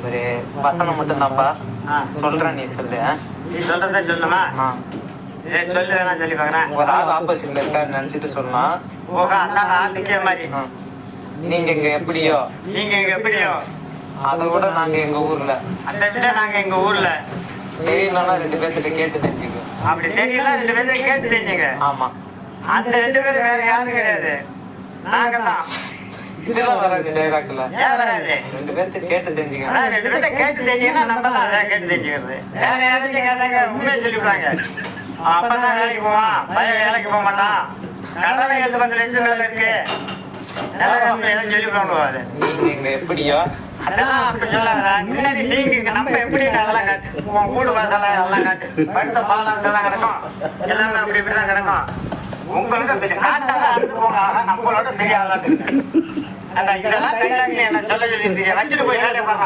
ஒரு வசனம் மட்டும்தான்ப்பா சொல்றேன், நீ சொல்லு. நீ சொல்றத சொல்லுமா? சொல்லு, வேணா சொல்லி பாக்குறேன். ஒரு ஆள் ஆப்போசிட்ல இருக்காரு நினைச்சிட்டு சொல்லலாம். ஓகே, அண்ணா நிக்கிற மாதிரி. நீங்க இங்க எப்படியோ, நீங்க இங்க எப்படியோ, அதை விட நாங்க எங்க ஊர்ல, அதை விட நாங்க எங்க ஊர்ல தெரியலன்னா 2 பேர்த்திட்ட கேட்டு தெரிஞ்சுக்கோ. அப்படி தெரியல, 2 பேரும் கேட்டு தெரிஞ்சுங்க. ஆமா, அந்த 2 பேரும் வேற யாரும் கிடையாது, நாங்க தான். இதெல்லாம் வராது டைலாக்ல. ஏன் வராது? 2 பேர்த்திட்ட கேட்டு தெரிஞ்சுக்க. 2 பேர்த்த கேட்டு தெரிஞ்சுங்கன்னா நம்ம தான் அதை கேட்டு தெரிஞ்சுக்கிறது. வேற யாராச்சும் கேட்டாங்க உண்மையை சொல்லிவிடுவாங்க. அப்பதான் வேலைக்கு போவான், பையன் வேலைக்கு போக மாட்டான். கடலை எடுத்து வந்து லெஞ்சு மேல இருக்கு, எதுவும் சொல்லிவிடுவாங்க. நீங்க இங்க எப்படியோ, அதெல்லாம் அப்படி சொல்லாதடா. முன்னாடி நீங்க நம்ம எப்படி அதெல்லாம் காட்டு, உன் கூடு வாசல அதெல்லாம் காட்டு, படுத்த பாலம் எல்லாம் கிடக்கும், எல்லாமே அப்படி இப்படிதான் கிடக்கும். உங்களுக்கு காட்டாதான் அறுத்து போங்க, ஆனா நம்மளோட தெரியாதான். இதெல்லாம் கையாங்க என்ன சொல்ல சொல்லி வச்சுட்டு போய் வேலையை பார்க்கலாம்.